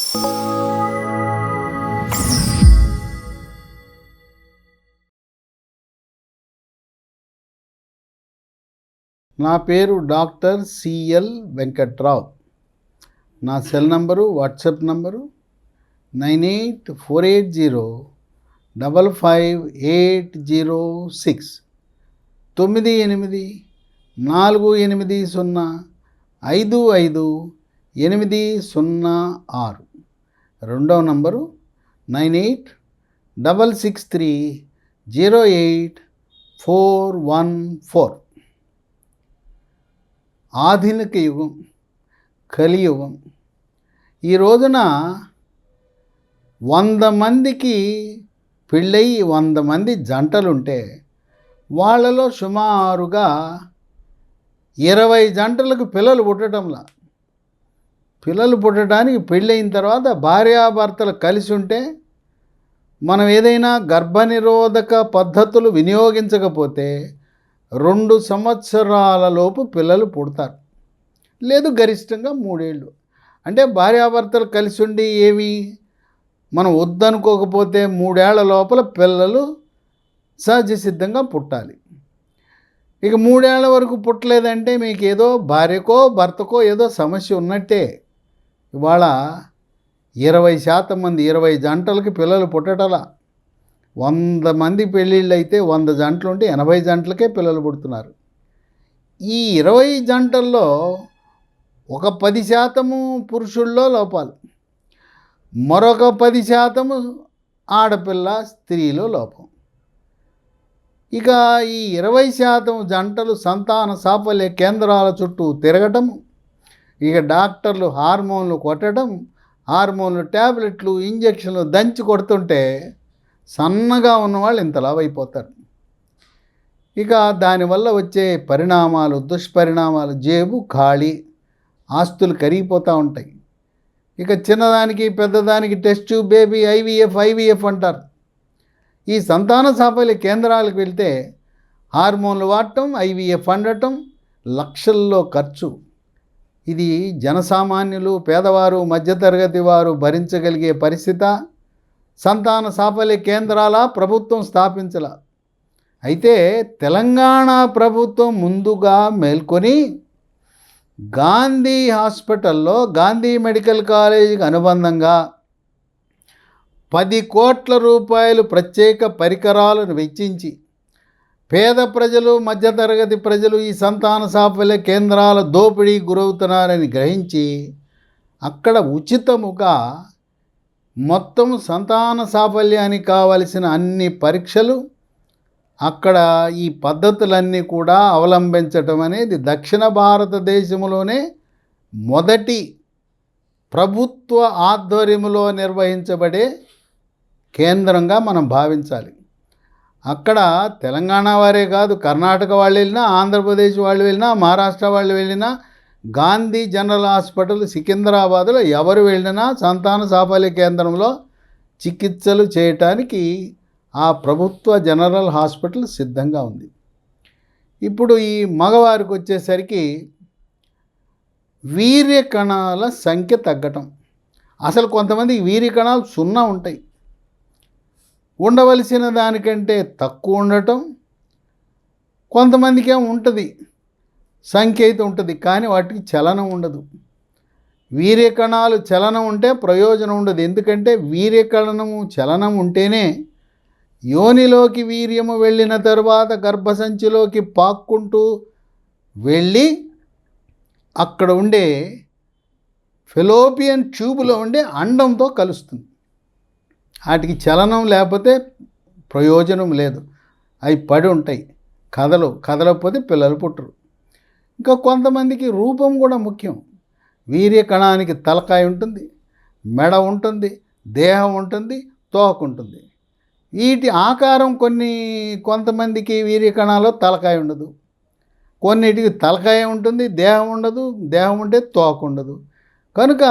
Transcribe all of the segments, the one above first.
నా పేరు doctor CL Venkatrao. నా సెల్ నంబరు, వాట్సాప్ నంబరు 9848055806 9848055806. రెండవ నంబరు 9866308414. ఆధునిక యుగం, కలియుగం. ఈ రోజున 100 మందికి పెళ్ళయి 100 మంది జంటలుంటే వాళ్ళలో సుమారుగా 20 జంటలకు పిల్లలు పుట్టడంలా. పిల్లలు పుట్టడానికి పెళ్ళయిన తర్వాత భార్యాభర్తలు కలిసి ఉంటే, మనం ఏదైనా గర్భనిరోధక పద్ధతులు వినియోగించకపోతే 2 సంవత్సరాల లోపు పిల్లలు పుడతారు, లేదు గరిష్టంగా 3 ఏళ్ళు. అంటే భార్యాభర్తలు కలిసి ఉండి ఏమి మనం వద్దనుకోకపోతే 3 ఏళ్ల లోపల పిల్లలు సహజ సిద్ధంగా పుట్టాలి. ఇక 3 ఏళ్ల వరకు పుట్టలేదంటే మీకు ఏదో భార్యకో భర్తకో ఏదో సమస్య ఉన్నట్టే. ఇవాళ 20% మంది 20 జంటలకి పిల్లలు పుట్టటలా. 100 మంది పెళ్ళిళ్ళు అయితే 100 జంటలు ఉంటే 80 జంటలకే పిల్లలు పుడుతున్నారు. ఈ 20 జంటల్లో ఒక 10% పురుషుల్లో లోపాలు, మరొక 10% ఆడపిల్ల స్త్రీలో లోపం. ఇక ఈ 20% జంటలు సంతాన సాఫల్య కేంద్రాల చుట్టూ తిరగటం, ఇక డాక్టర్లు హార్మోన్లు కొట్టడం, హార్మోన్లు ట్యాబ్లెట్లు ఇంజక్షన్లు దంచి కొడుతుంటే సన్నగా ఉన్నవాళ్ళు ఇంతలా అయిపోతారు. ఇక దానివల్ల వచ్చే పరిణామాలు, దుష్పరిణామాలు, జేబు ఖాళీ, ఆస్తులు కరిగిపోతూ ఉంటాయి. ఇక చిన్నదానికి పెద్దదానికి టెస్ట్ బేబీ, ఐవీఎఫ్ అంటారు. ఈ సంతాన సాఫల్య కేంద్రాలకు వెళ్తే హార్మోన్లు వాడటం, ఐవీఎఫ్ అండటం, లక్షల్లో ఖర్చు. ఇది జనసామాన్యులు, పేదవారు, మధ్యతరగతి వారు భరించగలిగే పరిస్థితి. సంతాన సాఫల్య కేంద్రాల ప్రభుత్వం స్థాపించాల. అయితే తెలంగాణ ప్రభుత్వం ముందుగా మేల్కొని గాంధీ హాస్పిటల్లో, గాంధీ మెడికల్ కాలేజీకి అనుబంధంగా 10 కోట్ల రూపాయలు ప్రత్యేక పరికరాలను వెచ్చించి పేద ప్రజలు, మధ్యతరగతి ప్రజలు ఈ సంతాన సాఫల్య కేంద్రాల దోపిడీ గురవుతున్నారని గ్రహించి అక్కడ ఉచితముగా మొత్తం సంతాన సాఫల్యానికి కావలసిన అన్ని పరీక్షలు, అక్కడ ఈ పద్ధతులన్నీ కూడా అవలంబించటం అనేది దక్షిణ భారతదేశంలోనే మొదటి ప్రభుత్వ ఆధ్వర్యంలో నిర్వహించబడే కేంద్రంగా మనం భావించాలి. అక్కడ తెలంగాణ వారే కాదు, కర్ణాటక వాళ్ళు వెళ్ళినా, ఆంధ్రప్రదేశ్ వాళ్ళు వెళ్ళినా, మహారాష్ట్ర వాళ్ళు వెళ్ళినా, గాంధీ జనరల్ హాస్పిటల్ సికింద్రాబాద్లో ఎవరు వెళ్ళినా సంతాన సాఫల్య కేంద్రంలో చికిత్సలు చేయటానికి ఆ ప్రభుత్వ జనరల్ హాస్పిటల్ సిద్ధంగా ఉంది. ఇప్పుడు ఈ మగవారికి వచ్చేసరికి వీర్య కణాల సంఖ్య తగ్గటం. అసలు కొంతమందికి వీర్య కణాలు 0 ఉంటాయి, ఉండవలసిన దానికంటే తక్కువ ఉండటం. కొంతమందికి ఏమో ఉంటుంది, సంఖ్య అయితే ఉంటుంది, కానీ వాటికి చలనం ఉండదు. వీర్య కణాలు చలనం ఉంటే ప్రయోజనం ఉండదు. ఎందుకంటే వీర్య కణము చలనం ఉంటేనే యోనిలోకి వీర్యము వెళ్ళిన తర్వాత గర్భసంచిలోకి పాక్కుంటూ వెళ్ళి అక్కడ ఉండే ఫెలోపియన్ ట్యూబ్లో ఉండే అండంతో కలుస్తుంది. వాటికి చలనం లేకపోతే ప్రయోజనం లేదు. అవి పడి ఉంటాయి, కదలకపోతే పిల్లలు పుట్టరు. ఇంకా కొంతమందికి రూపం కూడా ముఖ్యం. వీర్య కణానికి తలకాయ ఉంటుంది, మెడ ఉంటుంది, దేహం ఉంటుంది, తోక ఉంటుంది. వీటి ఆకారం కొంతమందికి వీర్య కణాల్లో తలకాయ ఉండదు, కొన్నిటికి తలకాయ ఉంటుంది, దేహం ఉండదు, దేహం ఉంటే తోక ఉండదు. కనుక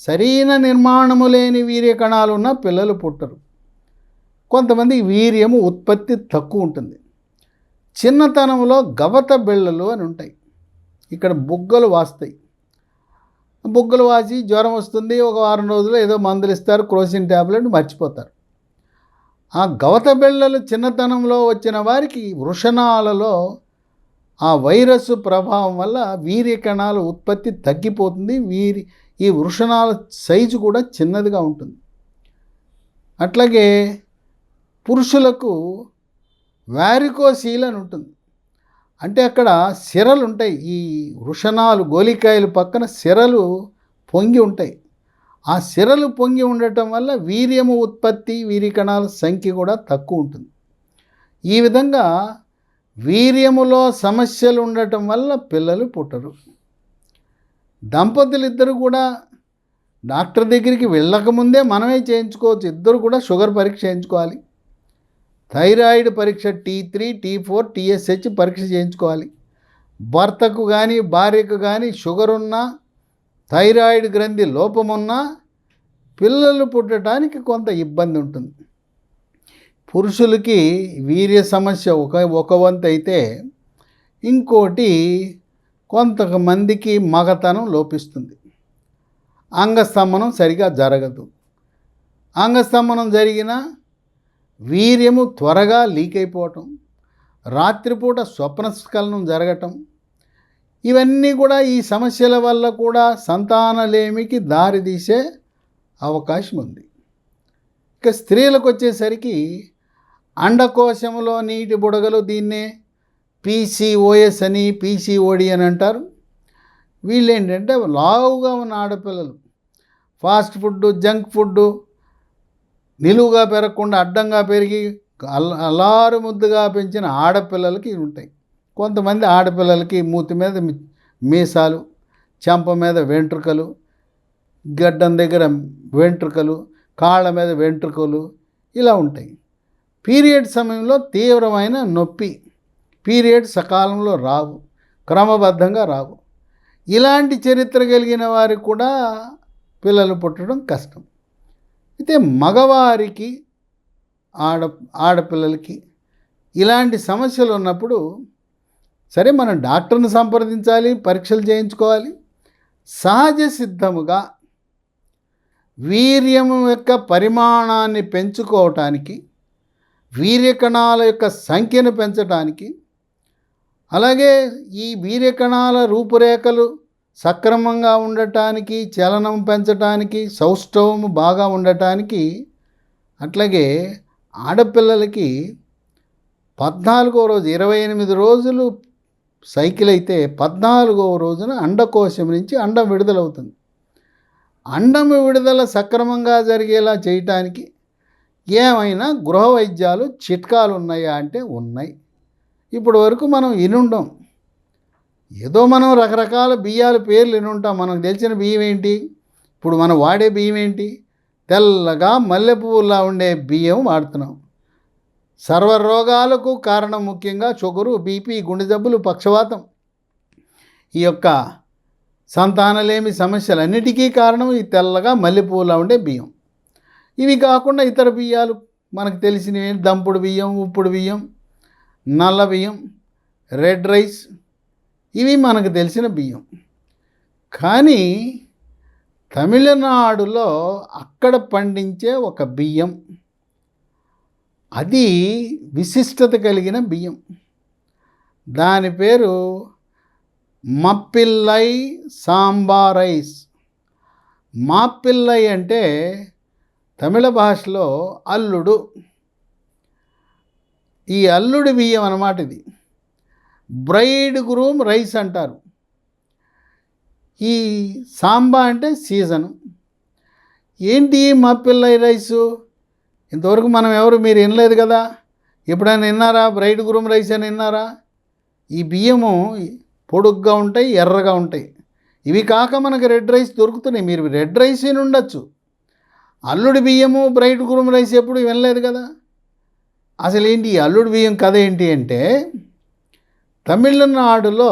సరైన నిర్మాణము లేని వీర్య కణాలు ఉన్న పిల్లలు పుట్టరు. కొంతమందికి వీర్యము ఉత్పత్తి తక్కువ ఉంటుంది. చిన్నతనంలో గవత బిళ్ళలు అని ఉంటాయి, ఇక్కడ బుగ్గలు వాస్తాయి. బుగ్గలు వాసి జ్వరం వస్తుంది, ఒక వారం రోజులు ఏదో మందులు ఇస్తారు, క్రోసిన్ ట్యాబ్లెట్, మర్చిపోతారు. ఆ గవత బిళ్ళలు చిన్నతనంలో వచ్చిన వారికి వృషణాలలో ఆ వైరస్ ప్రభావం వల్ల వీర్య కణాల ఉత్పత్తి తగ్గిపోతుంది. ఈ వృషణాల సైజు కూడా చిన్నదిగా ఉంటుంది. అట్లాగే పురుషులకు వారికోసీల్ అని ఉంటుంది. అంటే అక్కడ సిరలు ఉంటాయి. ఈ వృషణాలు గోలికాయలు పక్కన సిరలు పొంగి ఉంటాయి. ఆ సిరలు పొంగి ఉండటం వల్ల వీర్యము ఉత్పత్తి, వీర్య కణాల సంఖ్య కూడా తక్కువ ఉంటుంది. ఈ విధంగా వీర్యములో సమస్యలు ఉండటం వల్ల పిల్లలు పుట్టరు. దంపతులిద్దరూ కూడా డాక్టర్ దగ్గరికి వెళ్ళకముందే మనమే చేయించుకోవచ్చు. ఇద్దరు కూడా షుగర్ పరీక్ష చేయించుకోవాలి. థైరాయిడ్ పరీక్ష T3, T4, TSH పరీక్ష చేయించుకోవాలి. భర్తకు కానీ భార్యకు కానీ షుగర్ ఉన్నా, థైరాయిడ్ గ్రంథి లోపమున్నా పిల్లలు పుట్టడానికి కొంత ఇబ్బంది ఉంటుంది. పురుషులకి వీర్య సమస్య ఒక వంతు అయితే, ఇంకోటి కొంతమందికి మగతనం లోపిస్తుంది. అంగస్తంభనం సరిగా జరగదు. అంగస్తంభనం జరిగినా వీర్యము త్వరగా లీక్ అయిపోవటం, రాత్రిపూట స్వప్నస్ఖలనం జరగటం, ఇవన్నీ కూడా ఈ సమస్యల వల్ల కూడా సంతానలేమికి దారితీసే అవకాశం ఉంది. ఇక స్త్రీలకు వచ్చేసరికి అండకోశంలో నీటి బుడగలు, దీన్నే PCOS అని, PCOD అని అంటారు. వీళ్ళు ఏంటంటే లావుగా ఉన్న ఆడపిల్లలు ఫాస్ట్ ఫుడ్, జంక్ ఫుడ్ నిలువుగా పెరగకుండా అడ్డంగా పెరిగి అల్లారు ముద్దుగా పెంచిన ఆడపిల్లలకి ఉంటాయి. కొంతమంది ఆడపిల్లలకి మూతి మీద మీసాలు, చెంప మీద వెంట్రుకలు, గడ్డం దగ్గర వెంట్రుకలు, కాళ్ళ మీద వెంట్రుకలు ఇలా ఉంటాయి. పీరియడ్ సమయంలో తీవ్రమైన నొప్పి, పీరియడ్ సకాలంలో రావు, క్రమబద్ధంగా రావు. ఇలాంటి చరిత్ర కలిగిన వారికి కూడా పిల్లలు పుట్టడం కష్టం. అయితే మగవారికి, ఆడపిల్లలకి ఇలాంటి సమస్యలు ఉన్నప్పుడు సరే మనం డాక్టర్ని సంప్రదించాలి, పరీక్షలు చేయించుకోవాలి. సహజ సిద్ధముగా వీర్యము యొక్క పరిమాణాన్ని పెంచుకోవటానికి, వీర్యకణాల యొక్క సంఖ్యను పెంచడానికి, అలాగే ఈ వీర్యకణాల రూపురేఖలు సక్రమంగా ఉండటానికి, చలనం పెంచటానికి, సౌష్ఠవము బాగా ఉండటానికి, అట్లాగే ఆడపిల్లలకి 14వ రోజు, 28 రోజులు సైకిల్ అయితే 14వ రోజున అండకోశం నుంచి అండం విడుదలవుతుంది. అండం విడుదల సక్రమంగా జరిగేలా చేయటానికి ఏమైనా గృహ వైద్యాలు, చిట్కాలు ఉన్నాయా అంటే ఉన్నాయి. ఇప్పటి వరకు మనం వినుంటాం. ఏదో మనం రకరకాల బియ్యాల పేర్లు వినుంటాం. మనకు తెలిసిన బియ్యం ఏంటి? ఇప్పుడు మనం వాడే బియ్యం ఏంటి? తెల్లగా మల్లెపువ్వులా ఉండే బియ్యం వాడుతున్నాం. సర్వ రోగాలకు కారణం ముఖ్యంగా షుగరు, బీపీ, గుండె జబ్బులు, పక్షవాతం, ఈ యొక్క సంతానలేమి సమస్యలన్నిటికీ కారణం ఈ తెల్లగా మల్లెపువ్వులా ఉండే బియ్యం. ఇవి కాకుండా ఇతర బియ్యాలు మనకు తెలిసినవి దంపుడు బియ్యం, ఉప్పుడు బియ్యం, నల్ల బియ్యం, రెడ్ రైస్, ఇవి మనకు తెలిసిన బియ్యం. కానీ తమిళనాడులో అక్కడ పండించే ఒక బియ్యం, అది విశిష్టత కలిగిన బియ్యం. దాని పేరు మప్పిల్లై సాంబార్ రైస్. మాపిల్లై అంటే తమిళ భాషలో అల్లుడు. ఈ అల్లుడి బియ్యం అన్నమాట ఇది. బ్రైడ్ గ్రూమ్ రైస్ అంటారు. ఈ సాంబా అంటే సీజను. ఏంటి మాపిల్లై రైసు? ఇంతవరకు మీరు వినలేదు కదా. ఎప్పుడైనా విన్నారా? బ్రైడ్ గ్రూమ్ రైస్ అని విన్నారా? ఈ బియ్యము పొడుగ్గా ఉంటాయి, ఎర్రగా ఉంటాయి. ఇవి కాక మనకు రెడ్ రైస్ దొరుకుతున్నాయి. మీరు రెడ్ రైస్ అని ఉండొచ్చు. అల్లుడి బియ్యము, బ్రైడ్ గ్రూమ్ రైస్ ఎప్పుడు వినలేదు కదా. అసలు ఏంటి ఈ అల్లుడి బియ్యం కథ ఏంటి అంటే, తమిళనాడులో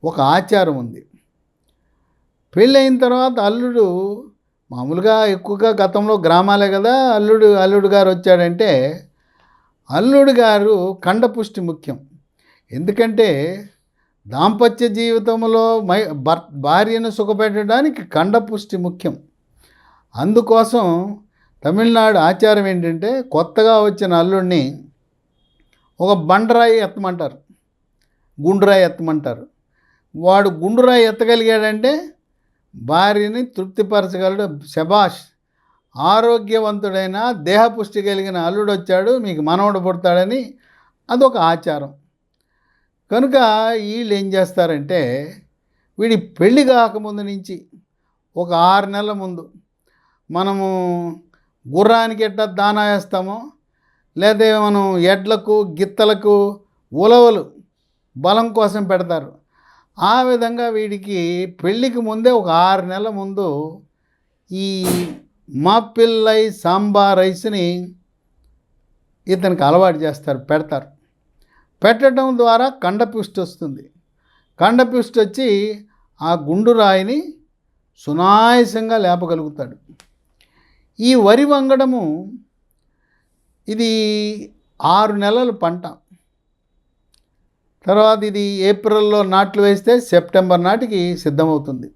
ఒక ఆచారం ఉంది. పెళ్ళైన తర్వాత అల్లుడు మామూలుగా ఎక్కువగా గతంలో గ్రామాలే కదా, అల్లుడు గారు వచ్చాడంటే అల్లుడు గారు కండపుష్టి ముఖ్యం. ఎందుకంటే దాంపత్య జీవితంలో భార్యను సుఖపెట్టడానికి కండపుష్టి ముఖ్యం. అందుకోసం తమిళనాడు ఆచారం ఏంటంటే, కొత్తగా వచ్చిన అల్లుడిని ఒక బండరాయి ఎత్తమంటారు, గుండురాయి ఎత్తమంటారు. వాడు గుండురాయి ఎత్తగలిగాడంటే భార్యని తృప్తిపరచగలడు. శబాష్, ఆరోగ్యవంతుడైన దేహపుష్టి కలిగిన అల్లుడు వచ్చాడు, మీకు మనవడు పుడతాడని అదొక ఆచారం. కనుక వీళ్ళు ఏం చేస్తారంటే, వీడి పెళ్ళి కాకముందు నుంచి ఒక 6 నెలల ముందు మనము గుర్రానికి ఎట్లా దానా వేస్తామో, లేదా మనం ఎడ్లకు గిత్తలకు ఉలవలు బలం కోసం పెడతారు, ఆ విధంగా వీడికి పెళ్ళికి ముందే ఒక 6 నెలల ముందు ఈ మాపిల్లై సాంబార్ రైస్ని ఇతనికి అలవాటు చేస్తారు, పెడతారు. పెట్టడం ద్వారా కండపుష్టి వస్తుంది. కండపుష్టి వచ్చి ఆ గుండు రాయిని సునాయాసంగా లేపగలుగుతాడు. ఈ వరి వంగడము ఇది 6 నెలల పంట. తర్వాత ఇది ఏప్రిల్లో నాట్లు వేస్తే సెప్టెంబర్ నాటికి సిద్ధమవుతుంది.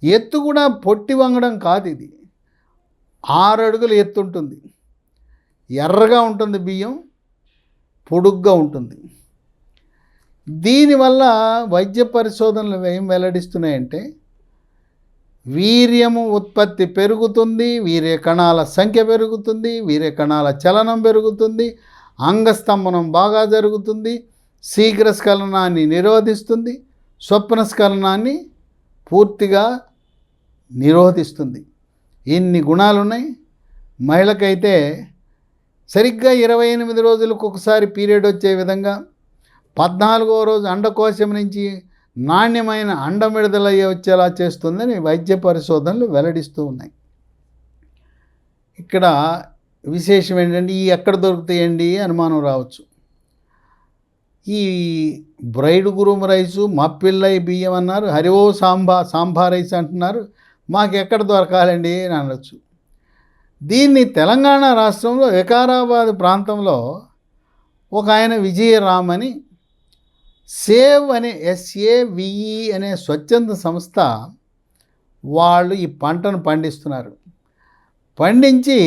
ఎత్తు కూడా పొట్టి వంగడం కాదు, ఇది 6 అడుగులు ఎత్తు ఉంటుంది. ఎర్రగా ఉంటుంది బియ్యం, పొడుగ్గా ఉంటుంది. దీనివల్ల వైద్య పరిశోధనలు ఏం వెల్లడిస్తున్నాయంటే, వీర్యము ఉత్పత్తి పెరుగుతుంది, వీర్య కణాల సంఖ్య పెరుగుతుంది, వీర్య కణాల చలనం పెరుగుతుంది, అంగస్తంభనం బాగా జరుగుతుంది, శీఘ్రస్ఖలనాన్ని నిరోధిస్తుంది, స్వప్నస్ఖలనాన్ని పూర్తిగా నిరోధిస్తుంది. ఇన్ని గుణాలు ఉన్నాయి. మహిళకైతే సరిగ్గా 28 రోజులకు ఒకసారి పీరియడ్ వచ్చే విధంగా, 14వ రోజు అండకోశం నుంచి నాణ్యమైన అండం విడుదలయ్యే వచ్చేలా చేస్తుందని వైద్య పరిశోధనలు వెల్లడిస్తూ ఉన్నాయి. ఇక్కడ విశేషం ఏంటంటే, ఈ ఎక్కడ దొరుకుతాయండి అనుమానం రావచ్చు. ఈ బ్రైడ్ గ్రూమ్ రైసు, మప్పిల్లై బియ్యం అన్నారు, హరివో సాంబార్ రైస్ అంటున్నారు, మాకు ఎక్కడ దొరకాలండి అని అనొచ్చు. దీన్ని తెలంగాణ రాష్ట్రంలో వికారాబాద్ ప్రాంతంలో ఒక ఆయన విజయరామ్ అని సేవ్ అనే SAVE అనే స్వచ్ఛంద సంస్థ వాళ్ళు ఈ పంటను పండిస్తున్నారు. పండించి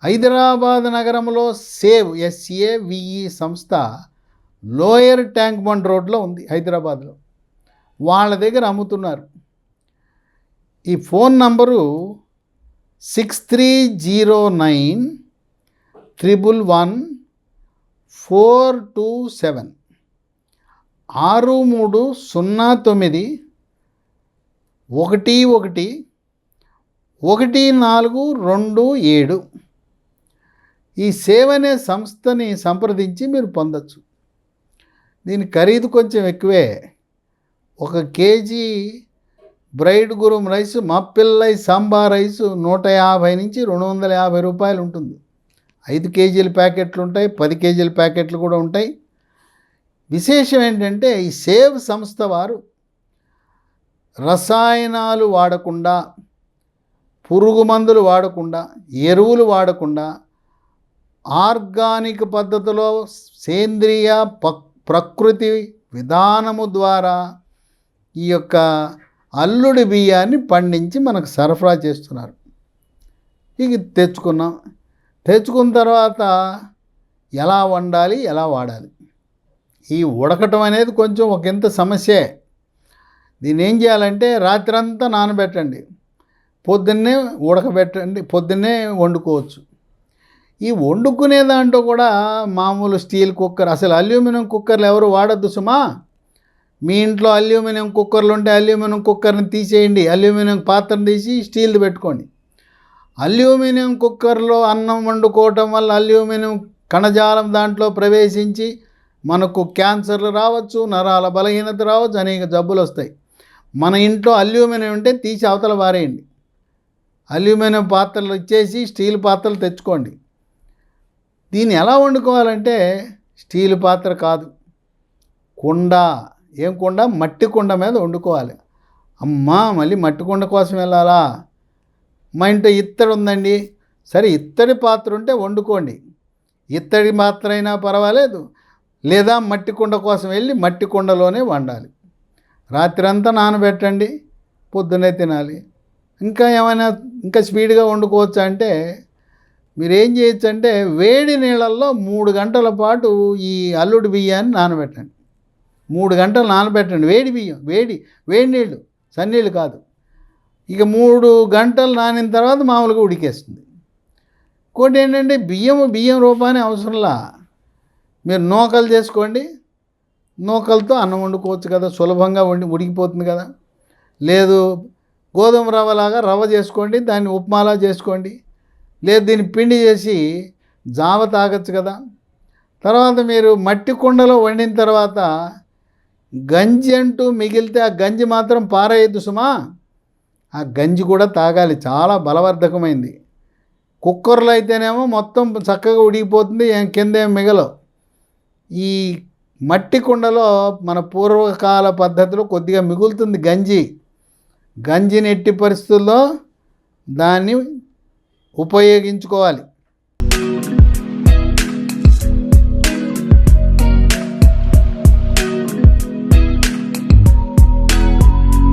హైదరాబాద్ నగరంలో సేవ్ SAVE సంస్థ లోయర్ ట్యాంక్ బండ్ రోడ్లో ఉంది హైదరాబాద్లో. వాళ్ళ దగ్గర అమ్ముతున్నారు. ఈ ఫోన్ నంబరు 6309111427 6309111427. ఈ సేవ్ అనే సంస్థని సంప్రదించి మీరు పొందొచ్చు. దీని ఖరీదు కొంచెం ఎక్కువే. 1 KG bride groom rice, Mappillai Samba rice 150 నుంచి 250 రూపాయలు ఉంటుంది. 5 కేజీల ప్యాకెట్లు ఉంటాయి, 10 కేజీల ప్యాకెట్లు కూడా ఉంటాయి. విశేషం ఏంటంటే, ఈ సేవ్ సంస్థ వారు రసాయనాలు వాడకుండా, పురుగు మందులు వాడకుండా, ఎరువులు వాడకుండా, ఆర్గానిక్ పద్ధతిలో సేంద్రియ ప్రకృతి విధానము ద్వారా ఈ యొక్క అల్లుడి బియ్యాన్ని పండించి మనకు సరఫరా చేస్తున్నారు. ఇక తెచ్చుకున్న తర్వాత ఎలా వండాలి, ఎలా వాడాలి, ఈ ఉడకటం అనేది కొంచెం ఒకంత సమస్యే. దీన్ని ఏం చేయాలంటే, రాత్రంతా నానబెట్టండి, పొద్దున్నే ఉడకబెట్టండి, పొద్దున్నే వండుకోవచ్చు. ఈ వండుకునే దాంట్లో కూడా మామూలు స్టీల్ కుక్కర్, అసలు అల్యూమినియం కుక్కర్లు ఎవరు వాడద్దు సుమా. మీ ఇంట్లో అల్యూమినియం కుక్కర్లు ఉంటే అల్యూమినియం కుక్కర్ని తీసేయండి, అల్యూమినియం పాత్రను తీసి స్టీల్ది పెట్టుకోండి. అల్యూమినియం కుక్కర్లో అన్నం వండుకోవటం వల్ల అల్యూమినియం కణజాలం దాంట్లో ప్రవేశించి మనకు క్యాన్సర్లు రావచ్చు, నరాల బలహీనత రావచ్చు, అనేక జబ్బులు వస్తాయి. మన ఇంట్లో అల్యూమినియం ఉంటే తీసి అవతల పారేయండి. అల్యూమినియం పాత్రలు ఇచ్చేసి స్టీల్ పాత్రలు తెచ్చుకోండి. దీన్ని ఎలా వండుకోవాలంటే, స్టీల్ పాత్ర కాదు, కుండ. ఏం కుండ? మట్టి కుండ మీద వండుకోవాలి. అమ్మా, మళ్ళీ మట్టి కుండ కోసం వెళ్ళాలా? మా ఇంట్లో ఇత్తడి ఉందండి, సరే ఇత్తడి పాత్ర ఉంటే వండుకోండి, ఇత్తడి పాత్ర అయినా పర్వాలేదు, లేదా మట్టి కుండ కోసం వెళ్ళి మట్టి కుండలోనే వండాలి. రాత్రంతా నానబెట్టండి, పొద్దున్నే తినాలి. ఇంకా స్పీడ్గా వండుకోవచ్చు అంటే మీరు ఏం చేయొచ్చు అంటే వేడి నీళ్ళల్లో 3 గంటల పాటు ఈ అల్లుడి బియ్యాన్ని నానబెట్టండి. 3 గంటలు నానబెట్టండి. వేడి బియ్యం, వేడి నీళ్ళు, సన్నీళ్ళు కాదు. ఇక 3 గంటలు నానిన తర్వాత మామూలుగా ఉడికేస్తుంది. ఇంకోటి ఏంటంటే బియ్యం రూపాన్ని అవసరంలా, మీరు నూకలు చేసుకోండి, నూకలతో అన్నం వండుకోవచ్చు కదా, సులభంగా ఉడికిపోతుంది కదా. లేదు గోధుమ రవ్వలాగా రవ్వ చేసుకోండి, దాన్ని ఉప్మాలా చేసుకోండి. లేదు దీన్ని పిండి చేసి జావ తాగొచ్చు కదా. తర్వాత మీరు మట్టి కుండలో వండిన తర్వాత గంజి అంటూ మిగిలితే ఆ గంజి మాత్రం పారేయద్దు సుమా. ఆ గంజి కూడా తాగాలి, చాలా బలవర్ధకమైంది. కుక్కర్లో అయితేనేమో మొత్తం చక్కగా ఉడికిపోతుంది, కింద ఏం మిగలవు. ఈ మట్టి కుండలో మన పూర్వకాల పద్ధతిలో కొద్దిగా మిగులుతుంది గంజిని ఎట్టి పరిస్థితుల్లో దాన్ని ఉపయోగించుకోవాలి.